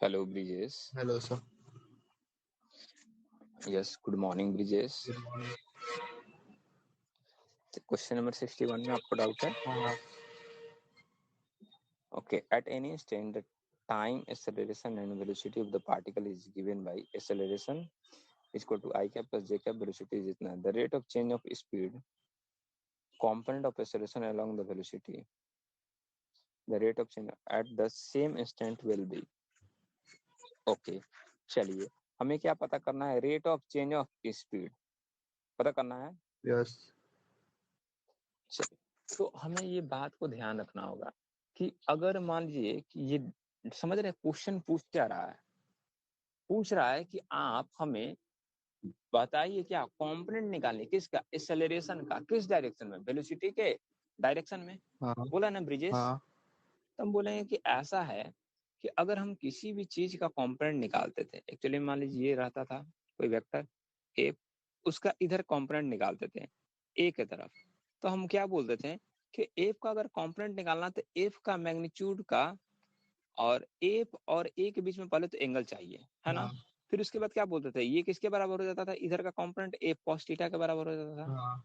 Hello, Brijesh. Hello, sir. Yes, good morning, Brijesh. Good morning. Question number 61 में आपको doubt है? Okay, at any instant, the time, acceleration and velocity of the particle is given by acceleration is equal to I cap plus j cap, velocity is इतना. The rate of change of speed, component of acceleration along the velocity, the rate of change at the same instant will be. Okay, चलिए हमें क्या पता करना है? Rate of change of speed पता करना है. Yes. चलिए, तो हमें ये बात को ध्यान रखना होगा कि अगर मान लीजिए कि ये समझ रहे क्वेश्चन पूछ क्या रहा है, पूछ रहा है कि आप हमें बताइए क्या कंपोनेंट निकालने किसका, एक्सेलरेशन का, किस डायरेक्शन में, वेलोसिटी के डायरेक्शन में. हाँ. बोला ना ब्रिजेश. हाँ. तो हम बोलेंगे कि ऐसा है कि अगर हम किसी भी चीज का कंपोनेंट निकालते थे, एक्चुअली मान लीजिए ये रहता था कोई वेक्टर ए, उसका इधर कंपोनेंट निकालते थे ए के तरफ, तो हम क्या बोलते थे कि एफ का अगर कंपोनेंट निकालना तो एफ का मैग्नीट्यूड का और एफ और ए के बीच में पहले तो एंगल चाहिए, है ना. फिर उसके बाद क्या बोलते थे, ये किसके बराबर हो जाता था, इधर का कंपोनेंट एफ कॉस थीटा के बराबर हो जाता था. हाँ.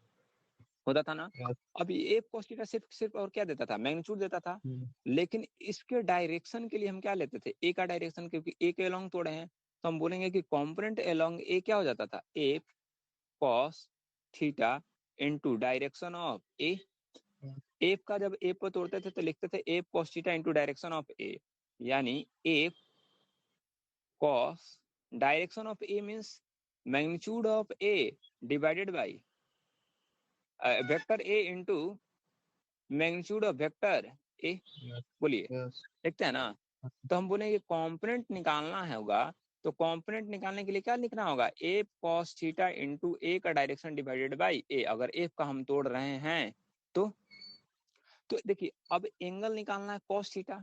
होता था ना. Yes. अब ये एफ कॉस थीटा सिर्फ और क्या देता था, मैग्नीट्यूड देता था. लेकिन इसके डायरेक्शन के लिए हम क्या लेते थे, ए का डायरेक्शन, क्योंकि ए के अलोंग तोड़े हैं तो हम बोलेंगे कि कंपोनेंट अलोंग ए क्या हो जाता था, F cos theta into direction of A. F का जब ए पर तोड़ते थे तो लिखते थे F cos theta into direction of A, यानी F cos direction of A means magnitude of A divided by vector A into magnitude of vector A. बोलिए. Yes. देखते हैं ना. तो हम बोलेंगे कंपोनेंट निकालना है होगा, तो कंपोनेंट निकालने के लिए क्या लिखना होगा, एफ कॉस थीटा इनटू ए का डायरेक्शन डिवाइडेड बाय ए. अगर एफ का हम तोड़ रहे हैं तो देखिए अब एंगल निकालना है कॉस थीटा,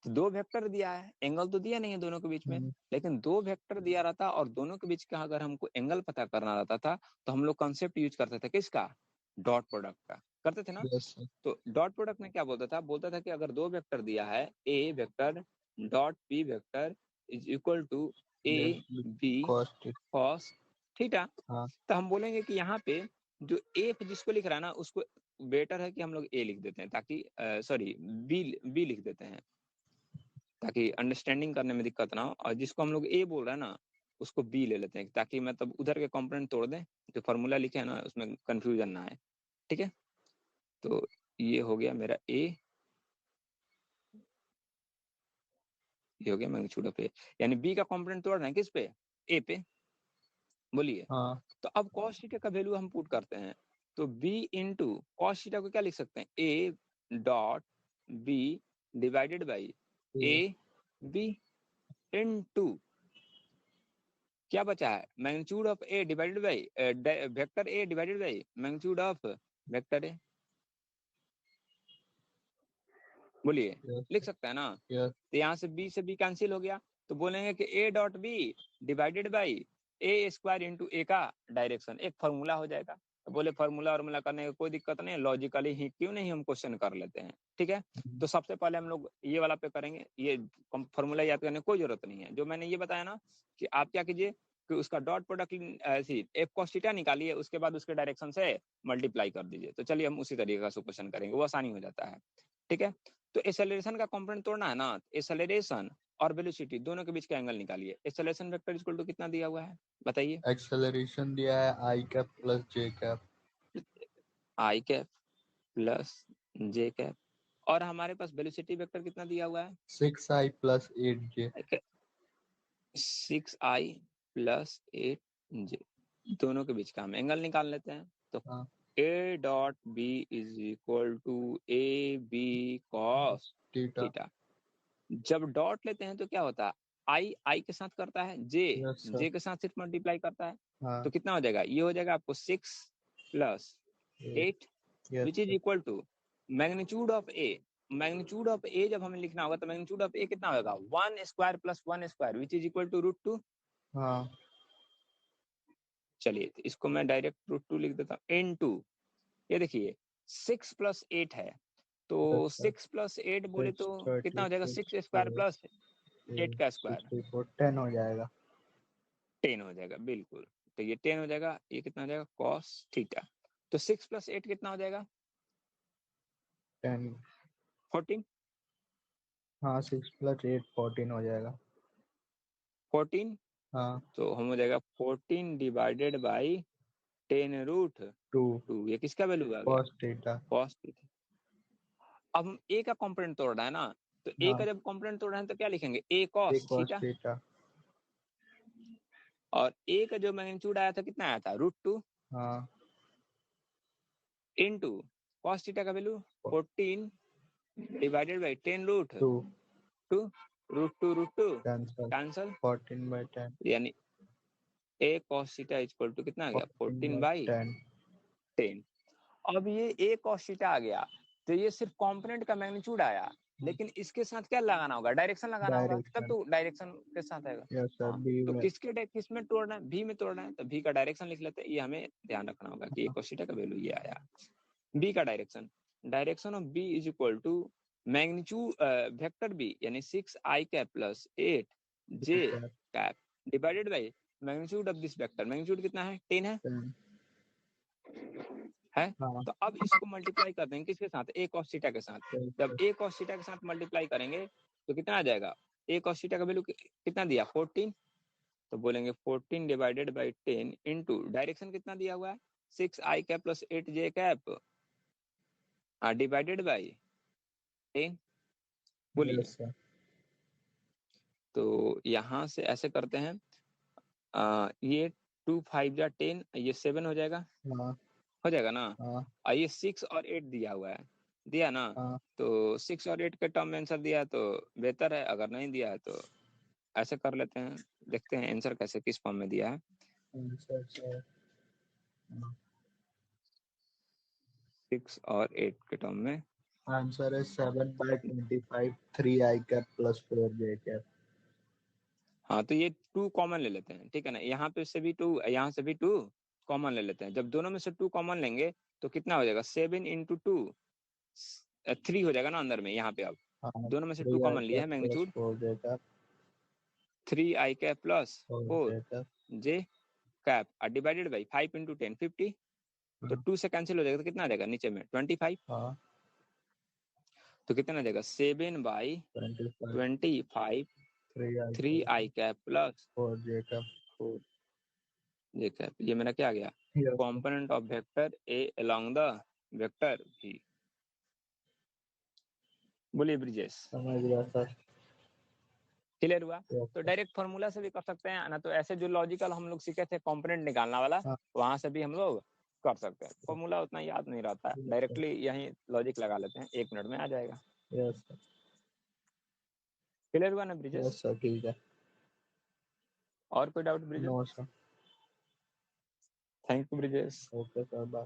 तो दो वेक्टर दिया है, एंगल तो दिया नहीं है दोनों के बीच में, लेकिन दो वेक्टर दिया रहता और दोनों के बीच का अगर हमको एंगल पता करना रहता था तो हम लोग कंसेप्ट यूज करते थे किसका, डॉट प्रोडक्ट का करते थे ना. Yes. तो डॉट प्रोडक्ट में क्या बोलता था कि अगर दो वेक्टर दिया है, A vector dot B vector is equal to A B cos theta. तो हम बोलेंगे कि यहाँ पे जो एफ जिसको लिख रहा है ना उसको बेटर है कि हम लोग ए लिख देते हैं, ताकि सॉरी बी लिख देते हैं ताकि अंडरस्टैंडिंग करने में दिक्कत ना हो, और जिसको हम लोग ए बोल रहे हैं ना उसको बी ले लेते हैं ताकि मतलब उधर के कंपोनेंट तोड़ दें, जो फॉर्मूला लिखे है ना उसमें कंफ्यूजन ना है. ठीक है, तो ये हो गया मेरा ए, ये हो गया मैग्नीट्यूड ऑफ ए, यानी बी का कंपोनेंट तोड़ रहे हैं किस पे, ए पे. बोलिए. तो अब कॉस थीटा का वैल्यू हम पुट करते हैं, तो b इंटू कॉस थीटा को क्या लिख सकते हैं, a dot b divided by a b into क्या बचा है, magnitude of a divided by vector a divided by magnitude of vector a. बोलिए. लिख सकते हैं ना. तो यहाँ से b कैंसिल हो गया, तो बोलेंगे कि a dot b divided by A square into A का डायरेक्शन, एक फॉर्मूला हो जाएगा. तो बोले फॉर्मूला करने की कोई दिक्कत नहीं, लॉजिकली ही क्यों नहीं हम क्वेश्चन कर लेते हैं. ठीक है, तो सबसे पहले हम लोग ये वाला पे करेंगे, ये फॉर्मूला याद करने की कोई जरूरत नहीं है. जो मैंने ये बताया ना कि आप क्या कीजिए कि उसका डॉट प्रोडक्ट ऐसी एफ कॉस थीटा निकालिए, उसके बाद उसके डायरेक्शन से मल्टीप्लाई कर दीजिए. तो चलिए हम उसी तरीके का क्वेश्चन करेंगे, वो आसानी हो जाता है. ठीक है, तो एक्सेलरेशन का कंपोनेंट तोड़ना है ना, एक्सेलरेशन और वेलोसिटी दोनों के बीच का एंगल निकालिए. एक्सेलरेशन वेक्टर इक्वल टू कितना दिया हुआ है बताइए. एक्सेलरेशन दिया है आई कैप प्लस जे कैप. आई कैप प्लस जे कैप, और हमारे पास वेलोसिटी वेक्टर कितना दिया हुआ है, 6i plus 8j. 6i plus 8j, दोनों के बीच का हम एंगल निकाल लेते हैं. तो a dot b is equal to A B cos theta. जब डॉट लेते हैं तो क्या होता है, आई के साथ करता है, जे के साथ सिर्फ मल्टीप्लाई करता है. तो कितना हो जाएगा, ये हो जाएगा आपको 6 plus 8 which is equal to magnitude of A. Magnitude of A जब हमें लिखना होगा तो मैग्नीट्यूड ऑफ ए कितना होगा, 1 square plus 1 square which is equal to √2. चलिए तो इसको मैं डायरेक्ट √2 लिख देता हूँ इनटू, ये देखिए 6 प्लस 8 है, तो 6 प्लस 8 बोले तो कितना हो जाएगा, 6 स्क्वायर प्लस 8 का स्क्वायर 64 10 हो जाएगा। 10 हो जाएगा, बिल्कुल। तो ये 10 हो जाएगा, ये कितना हो जाएगा cos थीटा। तो 6 + 8 कितना हो जाएगा 10। 14। हाँ 6 + 8 14 हो जाएगा। 14। हाँ तो हम हो जाएगा 14 डिवाइडेड बाई 10√2। ये किसका वैल्यू आ गया cos थीटा। cos theta. अब हम ए का कॉम्पोनेंट तोड़ रहा है ना, तो ए हाँ का जब कॉम्पोनेंट तोड़ रहे हैं तो क्या लिखेंगे a एक cos cos थीटा। थीटा। और ए का जो मैग्नीट्यूड आया था कितना आया था √2 हाँ इनटू cos थीटा का value 14 divided by 10√2 2 √2 cancel. Cancel, 14/10। यानी a cos theta equal to कितना आ गया 14/10। 14/10। अब ये a cos थीटा आ गया, तो ये सिर्फ कंपोनेंट का मैग्नीट्यूड आया, लेकिन इसके साथ क्या लगाना होगा डायरेक्शन लगाना होगा, तब डायरेक्शन। तो डायरेक्शन के साथ आएगा। यस सर हाँ, बी तो में। किस में तोड़ना है v में तोड़ना है, तो v का डायरेक्शन लिख लेते हैं, ये हमें ध्यान रखना होगा कि a cos थीटा का वैल्यू ये आया। b का direction of b is equal to magnitude vector b यानी 6i cap plus 8j cap divided by magnitude of this vector. Magnitude कितना है 10 है। हाँ तो अब इसको मल्टीप्लाई कर देंगे किसके साथ a cos थीटा के साथ। जब a cos थीटा के साथ मल्टीप्लाई करेंगे तो कितना आ जाएगा a cos थीटा का वैल्यू कितना दिया 14। तो बोलेंगे 14 डिवाइडेड बाई 10 इनटू डायरेक्शन कितना दिया हुआ है 6i cap plus 8j cap divided by 10। बोलिए। Yes sir. तो यहाँ से ऐसे करते हैं, ये 2 5 जा 10, ये 7 हो जाएगा, हाँ हो जाएगा ना। हाँ और ये 6 और 8 दिया हुआ है, दिया ना। हाँ। तो 6 और 8 के टर्म में आंसर दिया है तो बेहतर है, अगर नहीं दिया है तो ऐसे कर लेते हैं, देखते हैं आंसर कैसे किस फॉर्म में दिया है। आंसर सर 6 और 8 के टर्म में आंसर है 7/25 3i cap plus 4j cap. हाँ, तो ये 2 कॉमन ले लेते हैं, ठीक है ना। यहाँ पे से भी 2, यहाँ से भी 2 कॉमन ले लेते हैं। जब दोनों में से 2 कॉमन लेंगे तो कितना हो जाएगा 7 × 2 3 हो जाएगा ना अंदर में। यहाँ पे अब हाँ दोनों में से 2 3i कॉमन लिया कैप है plus magnitude 4j cap 3i cap plus 4j cap. 4j cap divided by 5 × 10 50। तो 2 से कैंसिल हो जाएगा तो कितना आ जाएगा नीचे में 25। हाँ तो कितना आ जाएगा 7/25 25 3i cap plus 4j cap. 4j cap. ये मेरा क्या आ गया yes sir component of vector a along the vector v। बोलिए ब्रिजेश, समझ गया सर। क्लियर हुआ। यस तो सर। डायरेक्ट फॉर्मूला से भी कर सकते हैं ना, तो ऐसे जो लॉजिकल हम लोग सीखे थे कंपोनेंट निकालना वाला, हाँ वहां से भी हम लोग कर सकते हैं। फॉर्मूला उतना याद नहीं रहता है, यस सर। डायरेक्टली यही लॉजिक लगा लेते हैं, 1 मिनट में आ जाएगा। Yes sir. क्लियर हुआ ना ब्रिजेश? यस सर ठीक है। और कोई doubt Brijesh? No sir. Thank you Brijesh. Okay sir bye.